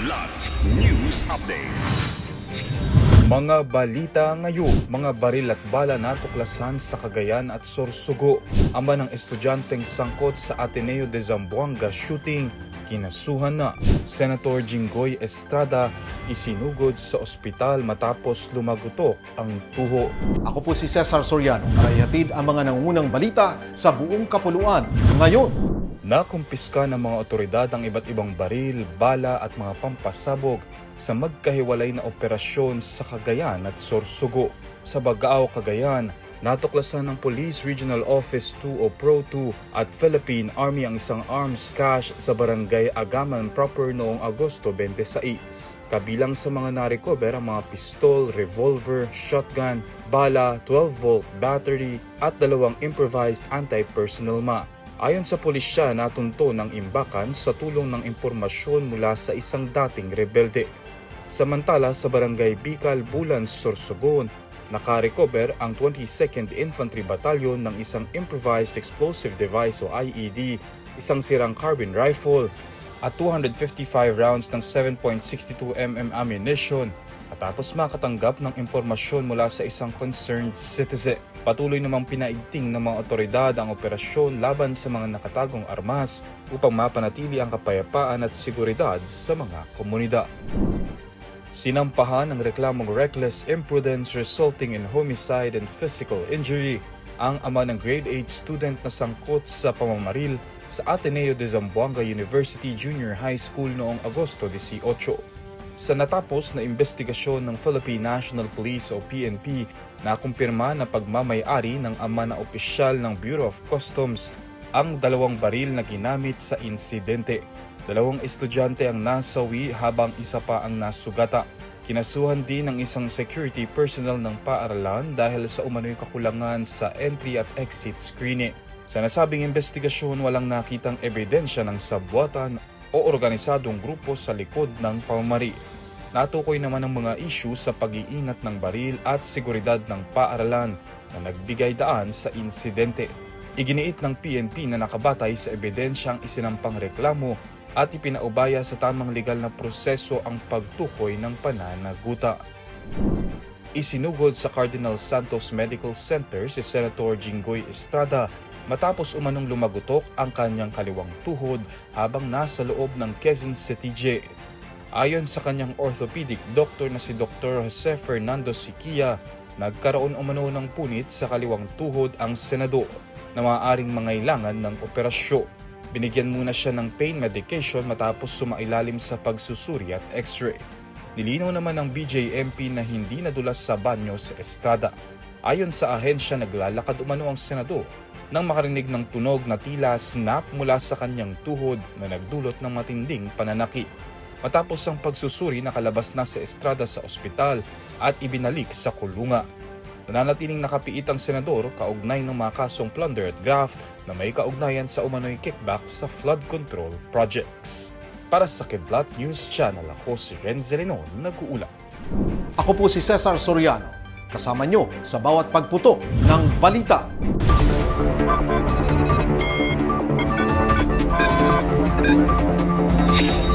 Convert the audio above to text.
Kidlat News Updates. Mga balita ngayon, mga baril at bala natuklasan sa Cagayan at Sorsogo. Ama ng estudyanteng sangkot sa Ateneo de Zamboanga shooting, kinasuhan na. Senator Jinggoy Estrada isinugod sa ospital matapos lumagutok ang tuho. Ako po si Cesar Soriano para ihatid ang mga nangungunang balita sa buong kapuluan ngayon. Nakumpiska ng mga otoridad ang iba't ibang baril, bala at mga pampasabog sa magkahiwalay na operasyon sa Cagayan at Sorsogo. Sa Bagao, Cagayan, natuklasan ng Police Regional Office 2 o Pro 2 at Philippine Army ang isang arms cache sa Barangay Agaman proper noong Agosto 26. Kabilang sa mga na-recover ang mga pistol, revolver, shotgun, bala, 12-volt battery at dalawang improvised anti-personnel map. Ayon sa pulisya, natunto ng imbakan sa tulong ng impormasyon mula sa isang dating rebelde. Samantala sa Barangay Bical, Bulan, Sorsogon, nakarecover ang 22nd Infantry Battalion ng isang improvised explosive device o IED, isang sirang carbine rifle at 255 rounds ng 7.62mm ammunition matapos makatanggap ng impormasyon mula sa isang concerned citizen. Patuloy namang pinaigting ng mga otoridad ang operasyon laban sa mga nakatagong armas upang mapanatili ang kapayapaan at seguridad sa mga komunidad. Sinampahan ng reklamong reckless imprudence resulting in homicide and physical injury ang ama ng grade 8 student na sangkot sa pamamaril sa Ateneo de Zamboanga University Junior High School noong Agosto 18. Sa natapos na investigasyon ng Philippine National Police o PNP, nakumpirma na pagmamay-ari ng ama na opisyal ng Bureau of Customs ang dalawang baril na ginamit sa insidente. Dalawang estudyante ang nasawi habang isa pa ang nasugata. Kinasuhan din ng isang security personnel ng paaralan dahil sa umano'y kakulangan sa entry at exit screening. Sa nasabing investigasyon, walang nakitang ebidensya ng sabwatan o organisadong grupo sa likod ng pamamari. Natukoy naman ang mga issue sa pag-iingat ng baril at seguridad ng paaralan na nagbigay daan sa insidente. Iginiit ng PNP na nakabatay sa ebidensyang isinampang reklamo at ipinaubaya sa tamang legal na proseso ang pagtukoy ng pananaguta. Isinugod sa Cardinal Santos Medical Center si Senator Jinggoy Estrada matapos umanong lumagutok ang kanyang kaliwang tuhod habang nasa loob ng Quezon City Jail. Ayon sa kanyang orthopedic doctor na si Dr. Jose Fernando Siquia, nagkaroon umano ng punit sa kaliwang tuhod ang senador na maaaring mangailangan ng operasyon. Binigyan muna siya ng pain medication matapos sumailalim sa pagsusuri at x-ray. Nilinaw naman ng BJMP na hindi nadulas sa banyo sa Estrada. Ayon sa ahensya, naglalakad umano ang senador nang makarinig ng tunog na tila snap mula sa kanyang tuhod na nagdulot ng matinding pananakit. Matapos ang pagsusuri, nakalabas na si Estrada sa ospital at ibinalik sa kulungan. Nananatiling nakapiit ang senador kaugnay ng mga kasong plunder at graft na may kaugnayan sa umano'y kickback sa flood control projects. Para sa Kidlat News Channel, ako si Renzo Lenon, nag-uulat. Ako po si Cesar Soriano, kasama nyo sa bawat pagputo ng balita.